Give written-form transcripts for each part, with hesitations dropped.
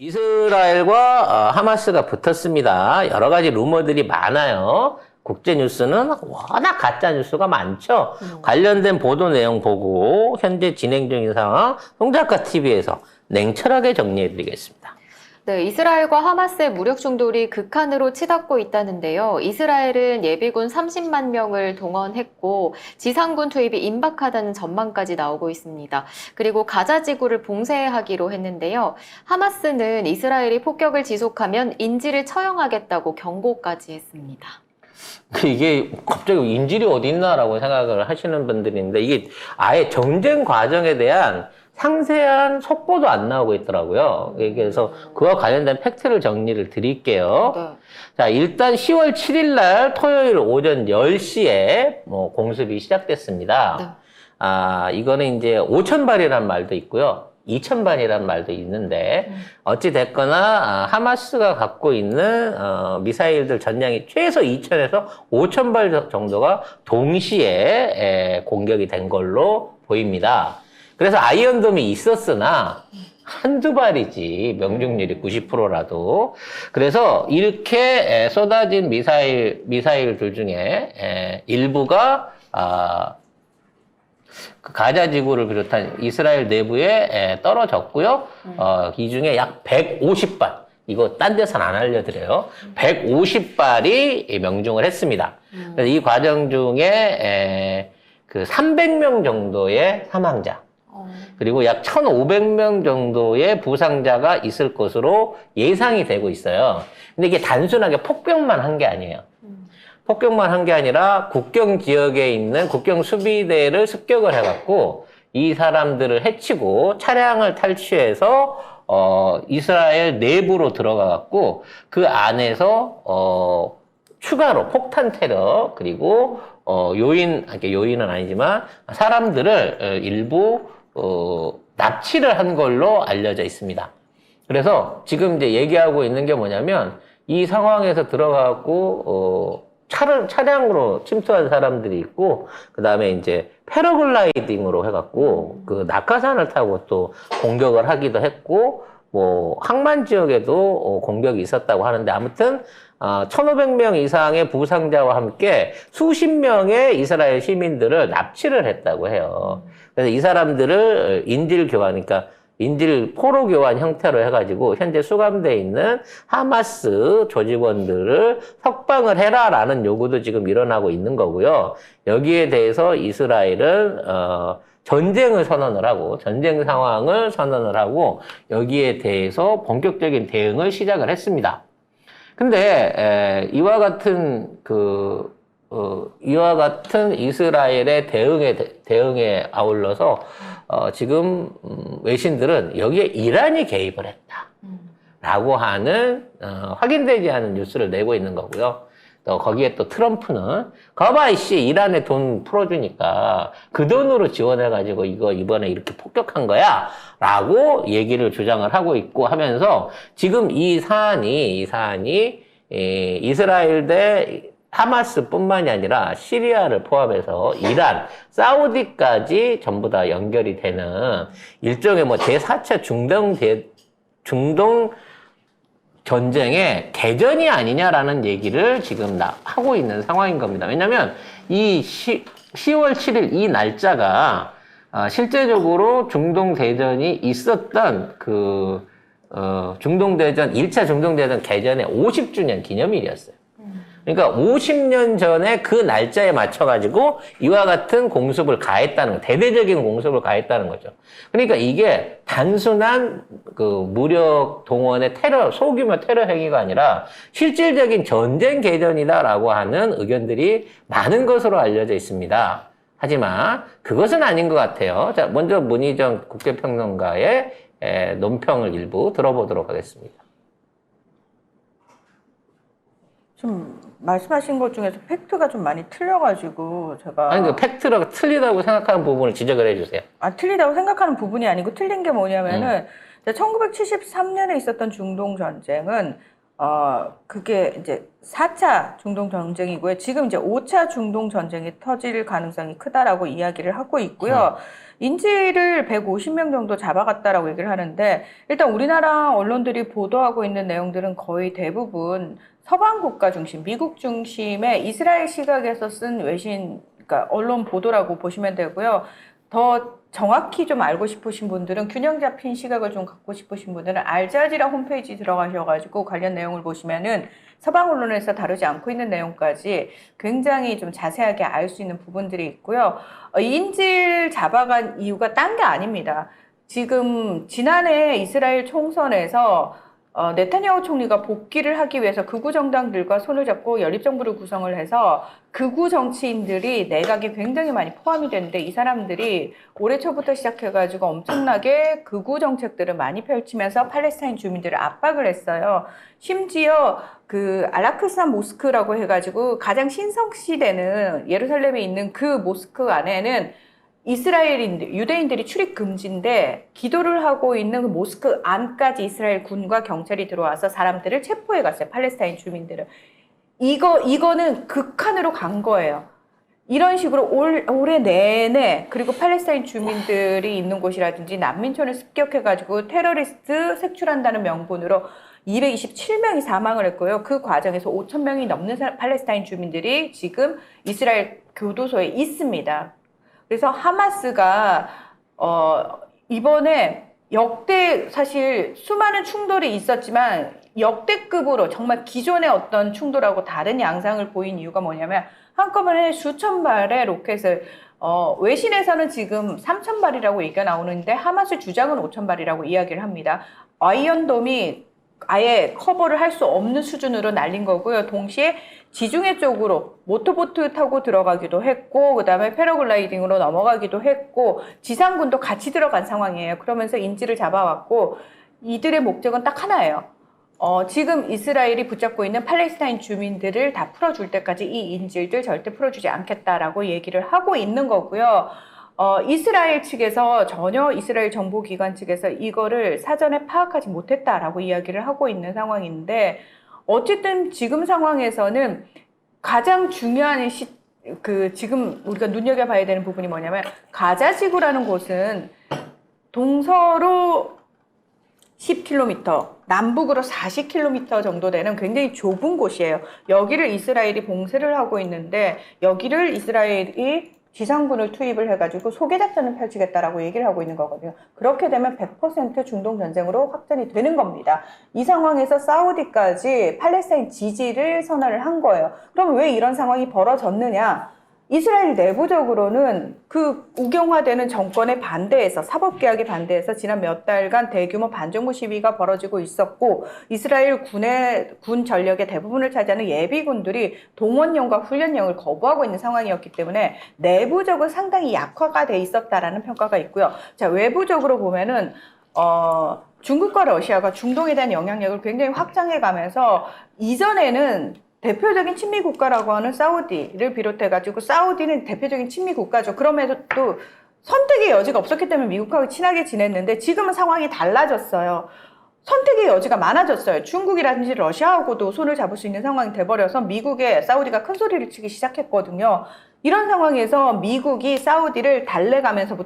이스라엘과 하마스가 붙었습니다. 여러 가지 루머들이 많아요. 국제 뉴스는 워낙 가짜 뉴스가 많죠. 관련된 보도 내용 보고 현재 진행 중인 상황 송작가 TV에서 냉철하게 정리해드리겠습니다. 네, 이스라엘과 하마스의 무력 충돌이 극한으로 치닫고 있다는데요. 이스라엘은 예비군 30만 명을 동원했고 지상군 투입이 임박하다는 전망까지 나오고 있습니다. 그리고 가자 지구를 봉쇄하기로 했는데요. 하마스는 이스라엘이 폭격을 지속하면 인질을 처형하겠다고 경고까지 했습니다. 이게 갑자기 인질이 어디 있나라고 생각을 하시는 분들이 있는데 이게 아예 전쟁 과정에 대한 상세한 속보도 안 나오고 있더라고요. 그래서 그와 관련된 팩트를 정리를 드릴게요. 네. 자, 일단 10월 7일 날 토요일 오전 10시에 공습이 시작됐습니다. 네. 이거는 이제 5,000발이라는 말도 있고요. 2,000발이라는 말도 있는데 어찌 됐거나 하마스가 갖고 있는 미사일들 전량이 최소 2,000에서 5,000발 정도가 동시에 공격이 된 걸로 보입니다. 그래서 아이언돔이 있었으나 한두 발이지 명중률이 90%라도 그래서 이렇게 쏟아진 미사일들 중에 일부가 그 가자 지구를 비롯한 이스라엘 내부에 떨어졌고요. 이 중에 약 150발 이거 딴 데서는 안 알려드려요. 150발이 명중을 했습니다. 그래서 이 과정 중에 그 300명 정도의 사망자 그리고 약 1,500명 정도의 부상자가 있을 것으로 예상이 되고 있어요. 근데 이게 단순하게 폭격만 한 게 아니에요. 폭격만 한 게 아니라 국경 지역에 있는 국경 수비대를 습격을 해갖고 이 사람들을 해치고 차량을 탈취해서 이스라엘 내부로 들어가갖고 그 안에서 추가로 폭탄 테러 그리고 요인은 아니지만 사람들을 일부 납치를 한 걸로 알려져 있습니다. 그래서 지금 이제 얘기하고 있는 게 뭐냐면 이 상황에서 들어가고 차량으로 침투한 사람들이 있고 그 다음에 이제 패러글라이딩으로 해갖고 그 낙하산을 타고 또 공격을 하기도 했고 뭐 항만 지역에도 공격이 있었다고 하는데 아무튼 1,500명 이상의 부상자와 함께 수십 명의 이스라엘 시민들을 납치를 했다고 해요. 그래서 이 사람들을 인질 교환, 그러니까 인질 포로 교환 형태로 해가지고 현재 수감되어 있는 하마스 조직원들을 석방을 해라라는 요구도 지금 일어나고 있는 거고요. 여기에 대해서 이스라엘은 전쟁을 선언을 하고 전쟁 상황을 선언을 하고 여기에 대해서 본격적인 대응을 시작을 했습니다. 근데 이와 같은 이스라엘의 대응에 아울러서 지금 외신들은 여기에 이란이 개입을 했다라고 하는 확인되지 않은 뉴스를 내고 있는 거고요. 또 거기에 또 트럼프는 거봐 이씨 이란에 돈 풀어주니까 그 돈으로 지원해가지고 이거 이번에 이렇게 폭격한 거야 라고 얘기를 주장을 하고 있고 하면서 지금 이 사안이 이스라엘 대 하마스뿐만이 아니라 시리아를 포함해서 이란, 사우디까지 전부 다 연결이 되는 일종의 제4차 중동 전쟁의 개전이 아니냐라는 얘기를 지금 하고 있는 상황인 겁니다. 왜냐하면 이 10월 7일 이 날짜가 실제적으로 중동 대전이 있었던 중동대전 1차 중동대전 개전의 50주년 기념일이었어요. 그러니까 50년 전에 그 날짜에 맞춰가지고 이와 같은 공습을 가했다는 거, 대대적인 공습을 가했다는 거죠. 그러니까 이게 단순한 무력 동원의 소규모 테러 행위가 아니라 실질적인 전쟁 개전이다라고 하는 의견들이 많은 것으로 알려져 있습니다. 하지만 그것은 아닌 것 같아요. 자, 먼저 문희정 국제평론가의 논평을 일부 들어보도록 하겠습니다. 좀 말씀하신 것 중에서 팩트가 좀 많이 틀려가지고 제가 아니 팩트가 틀리다고 생각하는 부분을 지적을 해주세요. 틀리다고 생각하는 부분이 아니고 틀린 게 뭐냐면은 1973년에 있었던 중동 전쟁은 그게 이제 4차 중동 전쟁이고요. 지금 이제 5차 중동 전쟁이 터질 가능성이 크다라고 이야기를 하고 있고요. 인질을 150명 정도 잡아갔다라고 얘기를 하는데, 일단 우리나라 언론들이 보도하고 있는 내용들은 거의 대부분 서방 국가 중심, 미국 중심의 이스라엘 시각에서 쓴 외신, 그러니까 언론 보도라고 보시면 되고요. 더 정확히 좀 알고 싶으신 분들은, 균형 잡힌 시각을 좀 갖고 싶으신 분들은 알자지라 홈페이지 들어가셔가지고 관련 내용을 보시면은 서방 언론에서 다루지 않고 있는 내용까지 굉장히 좀 자세하게 알 수 있는 부분들이 있고요. 인질 잡아간 이유가 딴 게 아닙니다. 지금 지난해 이스라엘 총선에서 네타냐후 총리가 복귀를 하기 위해서 극우 정당들과 손을 잡고 연립정부를 구성을 해서 극우 정치인들이 내각에 굉장히 많이 포함이 됐는데, 이 사람들이 올해 초부터 시작해가지고 엄청나게 극우 정책들을 많이 펼치면서 팔레스타인 주민들을 압박을 했어요. 심지어 그 알라크사 모스크라고 해가지고 가장 신성시되는 예루살렘에 있는 그 모스크 안에는 이스라엘인들, 유대인들이 출입 금지인데, 기도를 하고 있는 그 모스크 안까지 이스라엘 군과 경찰이 들어와서 사람들을 체포해 갔어요. 팔레스타인 주민들을. 이거는 극한으로 간 거예요. 이런 식으로 올해 내내, 그리고 팔레스타인 주민들이 있는 곳이라든지 난민촌을 습격해가지고 테러리스트 색출한다는 명분으로 227명이 사망을 했고요. 그 과정에서 5,000명이 넘는 팔레스타인 주민들이 지금 이스라엘 교도소에 있습니다. 그래서 하마스가 이번에 역대, 사실 수많은 충돌이 있었지만 역대급으로 정말 기존의 어떤 충돌하고 다른 양상을 보인 이유가 뭐냐면, 한꺼번에 수천 발의 로켓을 외신에서는 지금 3,000발이라고 얘기가 나오는데 하마스 주장은 5,000발이라고 이야기를 합니다. 아이언돔이 아예 커버를 할 수 없는 수준으로 날린 거고요. 동시에 지중해 쪽으로 모터보트 타고 들어가기도 했고, 그 다음에 패러글라이딩으로 넘어가기도 했고, 지상군도 같이 들어간 상황이에요. 그러면서 인질을 잡아왔고, 이들의 목적은 딱 하나예요. 지금 이스라엘이 붙잡고 있는 팔레스타인 주민들을 다 풀어줄 때까지 이 인질들 절대 풀어주지 않겠다라고 얘기를 하고 있는 거고요. 이스라엘 측에서, 전혀 이스라엘 정보기관 측에서 이거를 사전에 파악하지 못했다라고 이야기를 하고 있는 상황인데, 어쨌든 지금 상황에서는 가장 중요한 지금 우리가 눈여겨봐야 되는 부분이 뭐냐면, 가자지구라는 곳은 동서로 10km, 남북으로 40km 정도 되는 굉장히 좁은 곳이에요. 여기를 이스라엘이 봉쇄를 하고 있는데, 여기를 이스라엘이 지상군을 투입을 해가지고 소개작전을 펼치겠다라고 얘기를 하고 있는 거거든요. 그렇게 되면 100% 중동 전쟁으로 확전이 되는 겁니다. 이 상황에서 사우디까지 팔레스타인 지지를 선언을 한 거예요. 그럼 왜 이런 상황이 벌어졌느냐? 이스라엘 내부적으로는 그 우경화되는 정권에 반대해서, 사법개혁에 반대해서 지난 몇 달간 대규모 반정부 시위가 벌어지고 있었고, 이스라엘 군 전력의 대부분을 차지하는 예비군들이 동원령과 훈련령을 거부하고 있는 상황이었기 때문에 내부적으로 상당히 약화가 돼 있었다라는 평가가 있고요. 자, 외부적으로 보면은 중국과 러시아가 중동에 대한 영향력을 굉장히 확장해 가면서, 이전에는 대표적인 친미 국가라고 하는 사우디를 비롯해가지고, 사우디는 대표적인 친미 국가죠. 그럼에도 또 선택의 여지가 없었기 때문에 미국하고 친하게 지냈는데, 지금은 상황이 달라졌어요. 선택의 여지가 많아졌어요. 중국이라든지 러시아하고도 손을 잡을 수 있는 상황이 돼버려서 미국에 사우디가 큰 소리를 치기 시작했거든요. 이런 상황에서 미국이 사우디를 달래가면서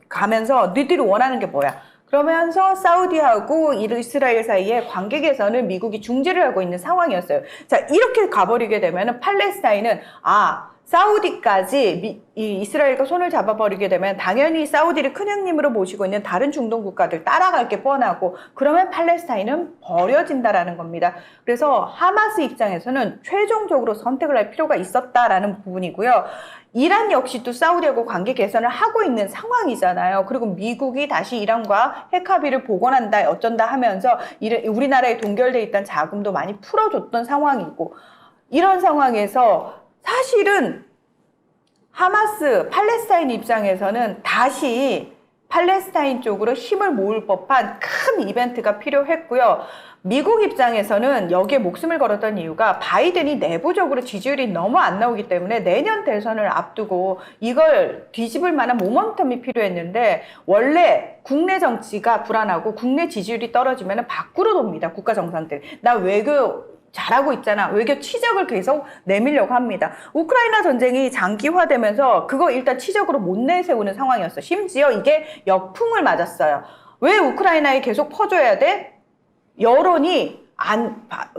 너희들이 원하는 게 뭐야? 그러면서 사우디하고 이스라엘 사이의 관계 개선을 미국이 중재를 하고 있는 상황이었어요. 자, 이렇게 가버리게 되면 팔레스타인은, 사우디까지 이스라엘과 손을 잡아버리게 되면 당연히 사우디를 큰형님으로 모시고 있는 다른 중동 국가들 따라갈 게 뻔하고, 그러면 팔레스타인은 버려진다라는 겁니다. 그래서 하마스 입장에서는 최종적으로 선택을 할 필요가 있었다라는 부분이고요. 이란 역시 또 사우디하고 관계 개선을 하고 있는 상황이잖아요. 그리고 미국이 다시 이란과 핵합의를 복원한다, 어쩐다 하면서 우리나라에 동결돼 있던 자금도 많이 풀어줬던 상황이고, 이런 상황에서 사실은 하마스, 팔레스타인 입장에서는 다시 팔레스타인 쪽으로 힘을 모을 법한 큰 이벤트가 필요했고요. 미국 입장에서는 여기에 목숨을 걸었던 이유가 바이든이 내부적으로 지지율이 너무 안 나오기 때문에 내년 대선을 앞두고 이걸 뒤집을 만한 모멘텀이 필요했는데 원래 국내 정치가 불안하고 국내 지지율이 떨어지면 밖으로 돕니다. 국가 정상들. 나 외교 잘하고 있잖아. 외교 치적을 계속 내밀려고 합니다. 우크라이나 전쟁이 장기화되면서 그거 일단 치적으로 못 내세우는 상황이었어. 심지어 이게 역풍을 맞았어요. 왜 우크라이나에 계속 퍼줘야 돼? 여론이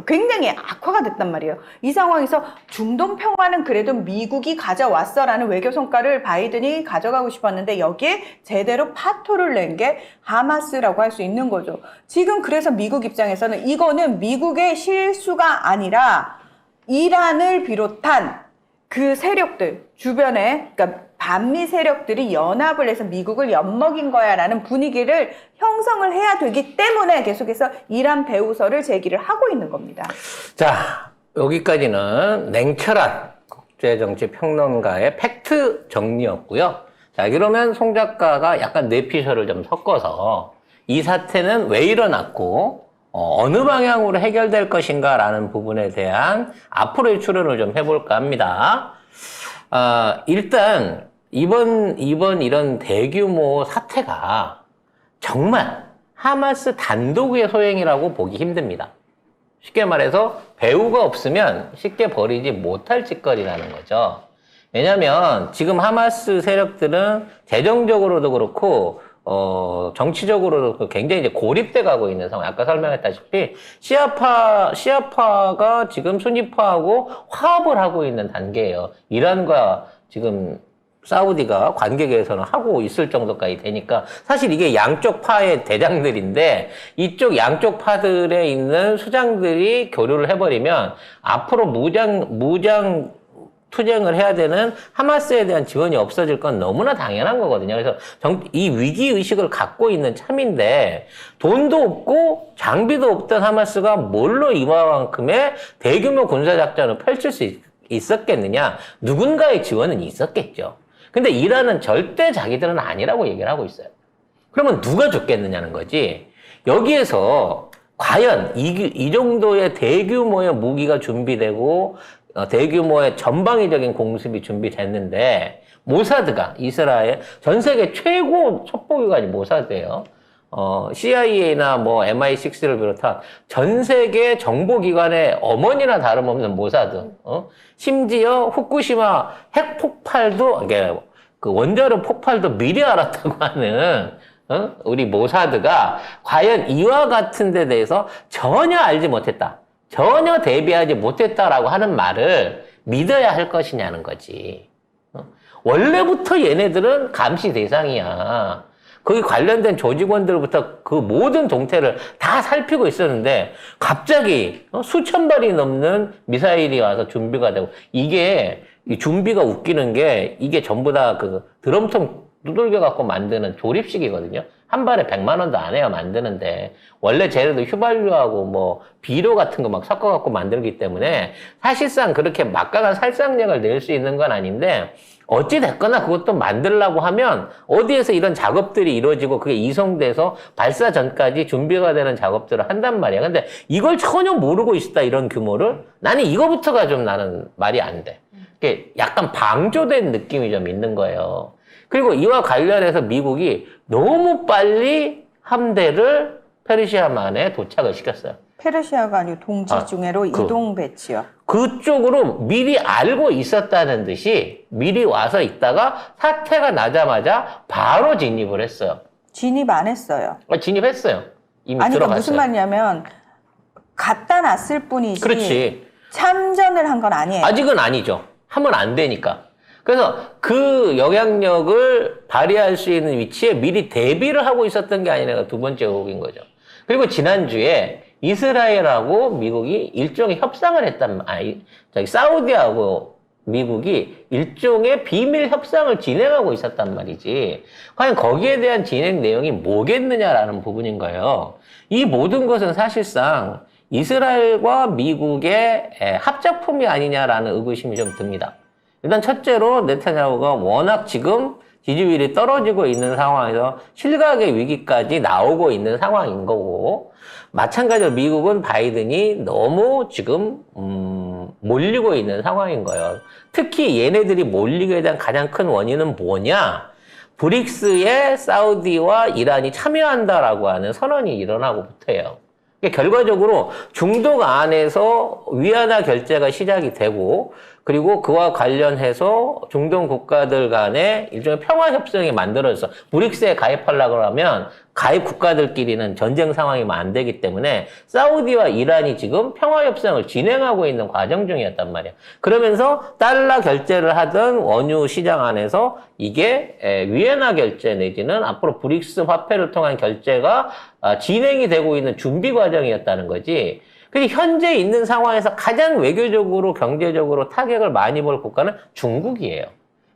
굉장히 악화가 됐단 말이에요. 이 상황에서 중동 평화는 그래도 미국이 가져왔어라는 외교 성과를 바이든이 가져가고 싶었는데 여기에 제대로 파토를 낸 게 하마스라고 할 수 있는 거죠. 지금 그래서 미국 입장에서는 이거는 미국의 실수가 아니라 이란을 비롯한 그 세력들 주변에, 그러니까 반미 세력들이 연합을 해서 미국을 엿먹인 거야 라는 분위기를 형성을 해야 되기 때문에 계속해서 이란 배후설을 제기를 하고 있는 겁니다. 자, 여기까지는 냉철한 국제정치평론가의 팩트 정리였고요. 자, 그러면 송 작가가 약간 뇌피셜을 좀 섞어서 이 사태는 왜 일어났고 어느 방향으로 해결될 것인가 라는 부분에 대한 앞으로의 추론을 좀 해볼까 합니다. 일단 이번 이런 대규모 사태가 정말 하마스 단독의 소행이라고 보기 힘듭니다. 쉽게 말해서 배후가 없으면 쉽게 벌이지 못할 짓거리라는 거죠. 왜냐하면 지금 하마스 세력들은 재정적으로도 그렇고 정치적으로도 굉장히 이제 고립돼 가고 있는 상황. 아까 설명했다시피 시아파가 지금 순위파하고 화합을 하고 있는 단계예요. 이란과 지금 사우디가 관계 개선을 하고 있을 정도까지 되니까 사실 이게 양쪽 파의 대장들인데 이쪽 양쪽 파들에 있는 수장들이 교류를 해버리면 앞으로 무장 투쟁을 해야 되는 하마스에 대한 지원이 없어질 건 너무나 당연한 거거든요. 그래서 이 위기의식을 갖고 있는 참인데 돈도 없고 장비도 없던 하마스가 뭘로 이만큼의 대규모 군사작전을 펼칠 수 있었겠느냐. 누군가의 지원은 있었겠죠. 근데 이란은 절대 자기들은 아니라고 얘기를 하고 있어요. 그러면 누가 죽겠느냐는 거지. 여기에서 과연 이 정도의 대규모의 무기가 준비되고 대규모의 전방위적인 공습이 준비됐는데 모사드가 이스라엘 전 세계 최고 첩보기관이 모사드예요. CIA나 뭐 MI6를 비롯한 전 세계 정보기관의 어머니나 다름없는 모사드. 심지어 후쿠시마 핵폭발도 그 원자로 폭발도 미리 알았다고 하는 우리 모사드가 과연 이와 같은 데 대해서 전혀 알지 못했다. 전혀 대비하지 못했다라고 하는 말을 믿어야 할 것이냐는 거지. 원래부터 얘네들은 감시 대상이야. 거기 관련된 조직원들부터 그 모든 동태를 다 살피고 있었는데 갑자기 수천 발이 넘는 미사일이 와서 준비가 되고 이게 이 준비가 웃기는 게 이게 전부 다 그 드럼통 두들겨 갖고 만드는 조립식이거든요. 한 발에 100만 원도 안 해요, 만드는데. 원래 쟤네도 휘발유하고 뭐 비료 같은 거 막 섞어 갖고 만들기 때문에 사실상 그렇게 막강한 살상력을 낼 수 있는 건 아닌데 어찌 됐거나 그것도 만들려고 하면 어디에서 이런 작업들이 이루어지고 그게 이송돼서 발사 전까지 준비가 되는 작업들을 한단 말이야. 근데 이걸 전혀 모르고 있었다, 이런 규모를. 나는 이거부터가 좀 나는 말이 안 돼. 이게 약간 방조된 느낌이 좀 있는 거예요. 그리고 이와 관련해서 미국이 너무 빨리 함대를 페르시아만에 도착을 시켰어요. 페르시아가 아니고 동지 중해로 이동 배치요. 그쪽으로 미리 알고 있었다는 듯이 미리 와서 있다가 사태가 나자마자 바로 진입을 했어요. 진입 안 했어요. 진입했어요. 이미 아니, 들어갔어요. 무슨 말이냐면 갖다 놨을 뿐이지. 그렇지. 참전을 한 건 아니에요. 아직은 아니죠. 하면 안 되니까. 그래서 그 영향력을 발휘할 수 있는 위치에 미리 대비를 하고 있었던 게 아니라 두 번째 의혹인 거죠. 그리고 지난주에 이스라엘하고 미국이 일종의 협상을 사우디하고 미국이 일종의 비밀 협상을 진행하고 있었단 말이지. 과연 거기에 대한 진행 내용이 뭐겠느냐라는 부분인 거예요. 이 모든 것은 사실상 이스라엘과 미국의 합작품이 아니냐라는 의구심이 좀 듭니다. 일단 첫째로 네타냐후가 워낙 지금 지지율이 떨어지고 있는 상황에서 실각의 위기까지 나오고 있는 상황인 거고, 마찬가지로 미국은 바이든이 너무 지금 몰리고 있는 상황인 거예요. 특히 얘네들이 몰리게 된 가장 큰 원인은 뭐냐? 브릭스에 사우디와 이란이 참여한다라고 하는 선언이 일어나고 붙어요. 결과적으로 중동 안에서 위안화 결제가 시작이 되고, 그리고 그와 관련해서 중동 국가들 간에 일종의 평화협정이 만들어져서 브릭스에 가입하려고 하면 가입 국가들끼리는 전쟁 상황이면 안 되기 때문에 사우디와 이란이 지금 평화협정을 진행하고 있는 과정 중이었단 말이야. 그러면서 달러 결제를 하던 원유 시장 안에서 이게 위안화 결제 내지는 앞으로 브릭스 화폐를 통한 결제가 진행이 되고 있는 준비 과정이었다는 거지. 근데 현재 있는 상황에서 가장 외교적으로 경제적으로 타격을 많이 볼 국가는 중국이에요.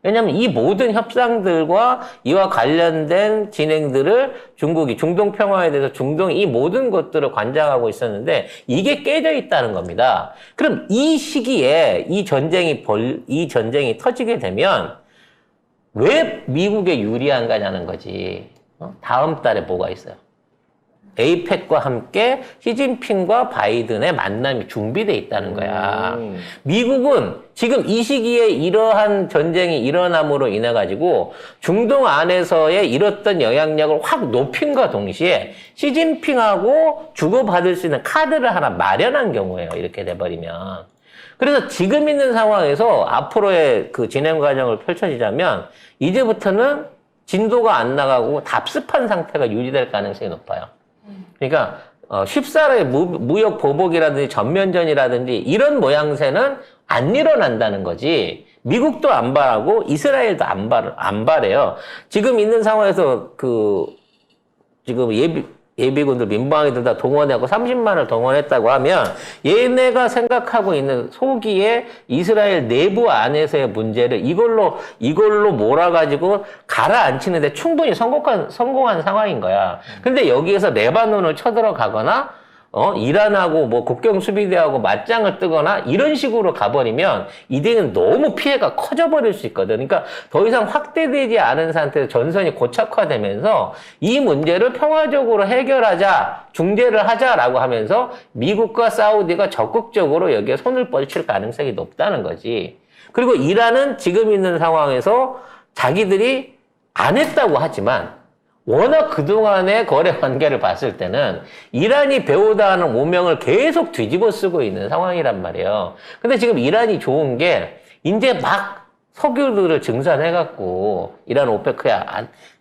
왜냐하면 이 모든 협상들과 이와 관련된 진행들을 중국이 중동 평화에 대해서 중동이 이 모든 것들을 관장하고 있었는데 이게 깨져 있다는 겁니다. 그럼 이 시기에 이 전쟁이 터지게 되면 왜 미국에 유리한가냐는 거지. 다음 달에 뭐가 있어요? 에이펙과 함께 시진핑과 바이든의 만남이 준비돼 있다는 거야. 미국은 지금 이 시기에 이러한 전쟁이 일어남으로 인해 가지고 중동 안에서의 잃었던 영향력을 확 높임과 동시에 시진핑하고 주고받을 수 있는 카드를 하나 마련한 경우예요. 이렇게 돼버리면. 그래서 지금 있는 상황에서 앞으로의 그 진행 과정을 펼쳐지자면 이제부터는 진도가 안 나가고 답습한 상태가 유지될 가능성이 높아요. 그러니까 쉽사리 무역 보복이라든지 전면전이라든지 이런 모양새는 안 일어난다는 거지. 미국도 안 바라고 이스라엘도 안 바래요. 지금 있는 상황에서 지금 예비군들 민방위들 다 동원하고 30만을 동원했다고 하면 얘네가 생각하고 있는 소기에 이스라엘 내부 안에서의 문제를 이걸로 몰아가지고 가라앉히는데 충분히 성공한 상황인 거야. 근데 여기에서 레바논을 쳐들어가거나 이란하고 뭐 국경 수비대하고 맞짱을 뜨거나 이런 식으로 가버리면 이대는 너무 피해가 커져버릴 수 있거든. 그러니까 더 이상 확대되지 않은 상태에서 전선이 고착화되면서 이 문제를 평화적으로 해결하자, 중재를 하자라고 하면서 미국과 사우디가 적극적으로 여기에 손을 뻗칠 가능성이 높다는 거지. 그리고 이란은 지금 있는 상황에서 자기들이 안 했다고 하지만 워낙 그동안의 거래 관계를 봤을 때는 이란이 배우다 하는 오명을 계속 뒤집어 쓰고 있는 상황이란 말이에요. 근데 지금 이란이 좋은 게 이제 막 석유들을 증산해갖고 이란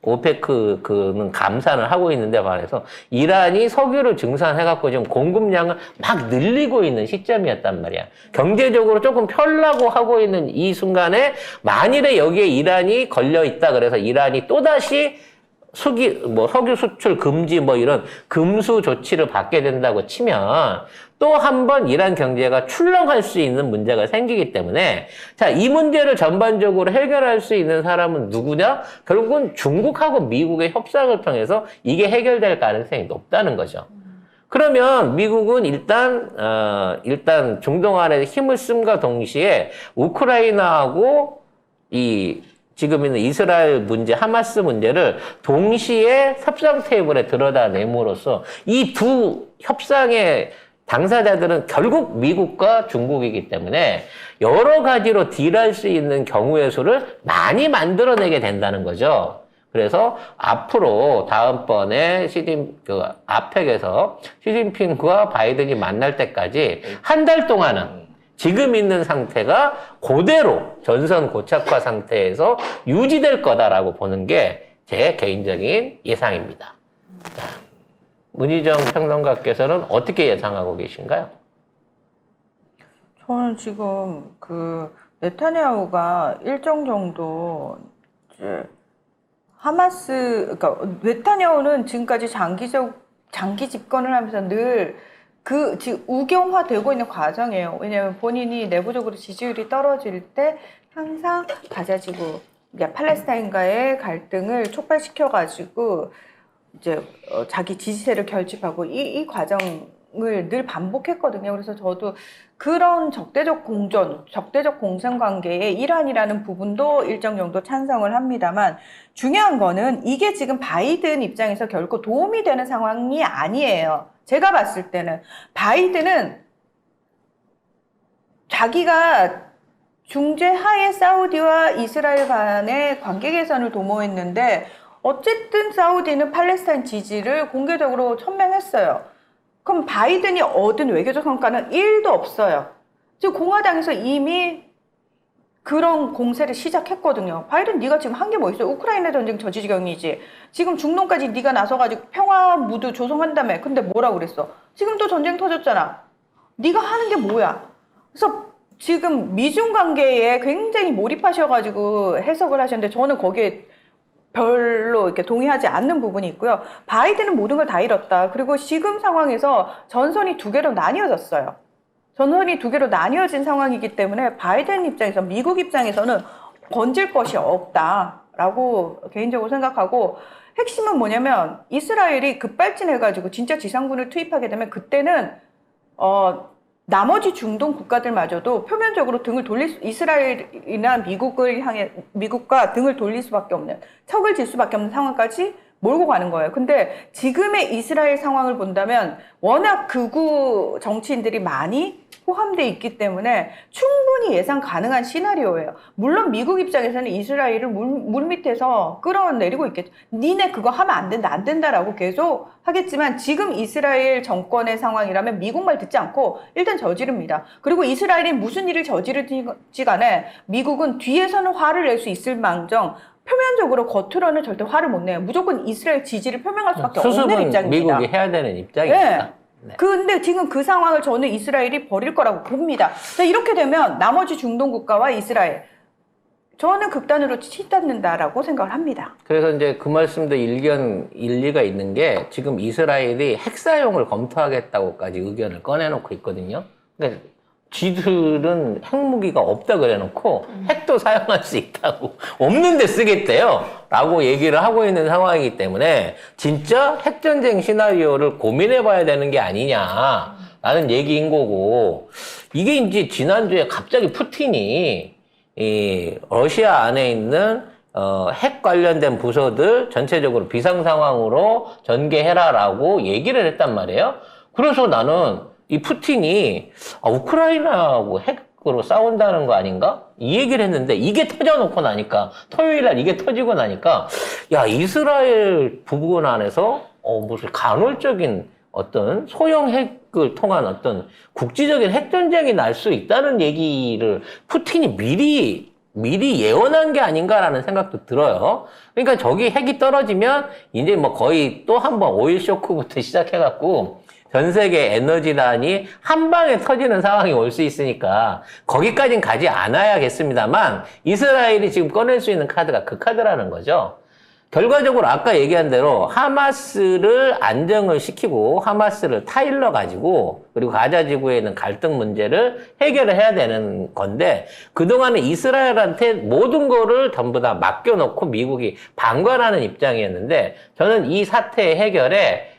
오페크는 감산을 하고 있는데 반해서 이란이 석유를 증산해갖고 지금 공급량을 막 늘리고 있는 시점이었단 말이야. 경제적으로 조금 펴려고 하고 있는 이 순간에 만일에 여기에 이란이 걸려있다 그래서 이란이 또다시 석유 수출 금지 이런 금수 조치를 받게 된다고 치면 또 한 번 이란 경제가 출렁할 수 있는 문제가 생기기 때문에 자, 이 문제를 전반적으로 해결할 수 있는 사람은 누구냐? 결국은 중국하고 미국의 협상을 통해서 이게 해결될 가능성이 높다는 거죠. 그러면 미국은 일단 중동 안에 힘을 씀과 동시에 우크라이나하고 지금 있는 이스라엘 문제, 하마스 문제를 동시에 협상 테이블에 들여다냄으로써 이 두 협상의 당사자들은 결국 미국과 중국이기 때문에 여러 가지로 딜할 수 있는 경우의 수를 많이 만들어내게 된다는 거죠. 그래서 앞으로 다음번에 아펙에서 시진핑과 바이든이 만날 때까지 한 달 동안은 지금 있는 상태가 그대로 전선 고착화 상태에서 유지될 거다라고 보는 게 제 개인적인 예상입니다. 자, 문희정 평론가께서는 어떻게 예상하고 계신가요? 저는 지금 네타냐후가 일정 정도 이제 그러니까 네타냐후는 지금까지 장기 집권을 하면서 늘 지금 우경화되고 있는 과정이에요. 왜냐하면 본인이 내부적으로 지지율이 떨어질 때 항상 가자지구, 팔레스타인과의 갈등을 촉발시켜가지고 이제 자기 지지세를 결집하고 이 과정을 늘 반복했거든요. 그래서 저도 그런 적대적 공존, 적대적 공생관계의 일환이라는 부분도 일정 정도 찬성을 합니다만 중요한 거는 이게 지금 바이든 입장에서 결코 도움이 되는 상황이 아니에요. 제가 봤을 때는 바이든은 자기가 중재하에 사우디와 이스라엘 간의 관계 개선을 도모했는데 어쨌든 사우디는 팔레스타인 지지를 공개적으로 천명했어요. 그럼 바이든이 얻은 외교적 성과는 1도 없어요. 지금 공화당에서 이미 그런 공세를 시작했거든요. 바이든 네가 지금 한 게 뭐 있어요? 우크라이나 전쟁 저 지경이지. 지금 중동까지 네가 나서가지고 평화 무드 조성한다며. 근데 뭐라고 그랬어? 지금 또 전쟁 터졌잖아. 네가 하는 게 뭐야? 그래서 지금 미중 관계에 굉장히 몰입하셔가지고 해석을 하셨는데 저는 거기에 별로 이렇게 동의하지 않는 부분이 있고요. 바이든은 모든 걸 다 잃었다. 그리고 지금 상황에서 전선이 두 개로 나뉘어졌어요. 전선이 두 개로 나뉘어진 상황이기 때문에 바이든 입장에서, 미국 입장에서는 건질 것이 없다라고 개인적으로 생각하고 핵심은 뭐냐면 이스라엘이 급발진해가지고 진짜 지상군을 투입하게 되면 그때는 나머지 중동 국가들마저도 표면적으로 이스라엘이나 미국과 등을 돌릴 수밖에 없는, 척을 질 수밖에 없는 상황까지 몰고 가는 거예요. 근데 지금의 이스라엘 상황을 본다면 워낙 극우 정치인들이 많이 포함되어 있기 때문에 충분히 예상 가능한 시나리오예요. 물론 미국 입장에서는 이스라엘을 물밑에서 끌어내리고 있겠죠. 니네 그거 하면 안 된다라고 계속 하겠지만 지금 이스라엘 정권의 상황이라면 미국 말 듣지 않고 일단 저지릅니다. 그리고 이스라엘이 무슨 일을 저지르지 간에 미국은 뒤에서는 화를 낼 수 있을 망정 표면적으로 겉으로는 절대 화를 못 내요. 무조건 이스라엘 지지를 표명할 수밖에 없는 입장입니다. 미국이 해야 되는 입장입니다. 네. 근데 지금 그 상황을 저는 이스라엘이 벌일 거라고 봅니다. 자, 이렇게 되면 나머지 중동 국가와 이스라엘, 저는 극단으로 치닫는다라고 생각을 합니다. 그래서 이제 그 말씀도 일리가 있는 게 지금 이스라엘이 핵 사용을 검토하겠다고까지 의견을 꺼내놓고 있거든요. 그러니까 쥐들은 핵무기가 없다 그래놓고 핵도 사용할 수 있다고 없는데 쓰겠대요 라고 얘기를 하고 있는 상황이기 때문에 진짜 핵전쟁 시나리오를 고민해봐야 되는 게 아니냐라는 얘기인 거고, 이게 이제 지난주에 갑자기 푸틴이 이 러시아 안에 있는 핵 관련된 부서들 전체적으로 비상 상황으로 전개해라라고 얘기를 했단 말이에요. 그래서 나는 이 푸틴이 우크라이나하고 핵으로 싸운다는 거 아닌가? 이 얘기를 했는데 이게 터져놓고 나니까, 토요일날 이게 터지고 나니까 야, 이스라엘 부분 안에서 무슨 간헐적인 어떤 소형 핵을 통한 어떤 국지적인 핵전쟁이 날 수 있다는 얘기를 푸틴이 미리 예언한 게 아닌가라는 생각도 들어요. 그러니까 저기 핵이 떨어지면 이제 뭐 거의 또 한 번 오일 쇼크부터 시작해갖고 전 세계 에너지난이 한 방에 터지는 상황이 올 수 있으니까 거기까진 가지 않아야겠습니다만 이스라엘이 지금 꺼낼 수 있는 카드가 그 카드라는 거죠. 결과적으로 아까 얘기한 대로 하마스를 안정을 시키고 하마스를 타일러 가지고 그리고 가자 지구에 있는 갈등 문제를 해결을 해야 되는 건데, 그동안에 이스라엘한테 모든 거를 전부 다 맡겨놓고 미국이 방관하는 입장이었는데 저는 이 사태의 해결에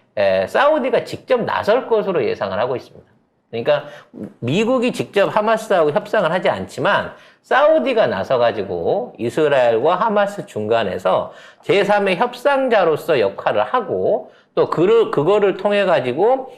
사우디가 직접 나설 것으로 예상을 하고 있습니다. 그러니까 미국이 직접 하마스하고 협상을 하지 않지만 사우디가 나서가지고 이스라엘과 하마스 중간에서 제3의 협상자로서 역할을 하고 또 그거를 통해가지고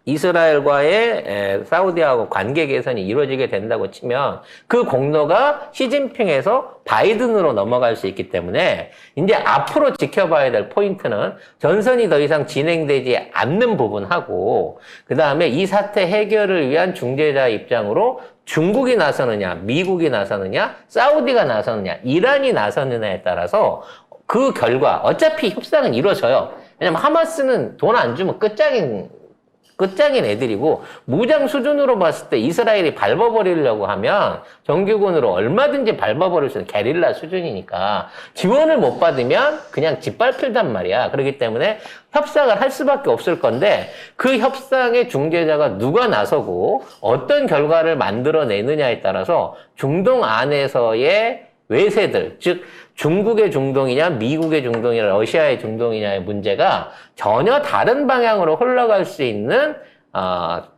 이스라엘과의 사우디하고 관계 개선이 이루어지게 된다고 치면 그 공로가 시진핑에서 바이든으로 넘어갈 수 있기 때문에 이제 앞으로 지켜봐야 될 포인트는 전선이 더 이상 진행되지 않는 부분하고 그 다음에 이 사태 해결을 위한 중재자 입장으로 중국이 나서느냐, 미국이 나서느냐, 사우디가 나서느냐, 이란이 나서느냐에 따라서 그 결과 어차피 협상은 이루어져요. 왜냐면 하마스는 돈 안 주면 끝장인 애들이고 무장 수준으로 봤을 때 이스라엘이 밟아버리려고 하면 정규군으로 얼마든지 밟아버릴 수 있는 게릴라 수준이니까 지원을 못 받으면 그냥 짓밟힐단 말이야. 그렇기 때문에 협상을 할 수밖에 없을 건데 그 협상의 중재자가 누가 나서고 어떤 결과를 만들어내느냐에 따라서 중동 안에서의 외세들, 즉 중국의 중동이냐 미국의 중동이냐 러시아의 중동이냐의 문제가 전혀 다른 방향으로 흘러갈 수 있는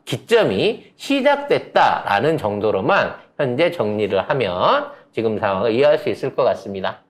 기점이 시작됐다라는 정도로만 현재 정리를 하면 지금 상황을 이해할 수 있을 것 같습니다.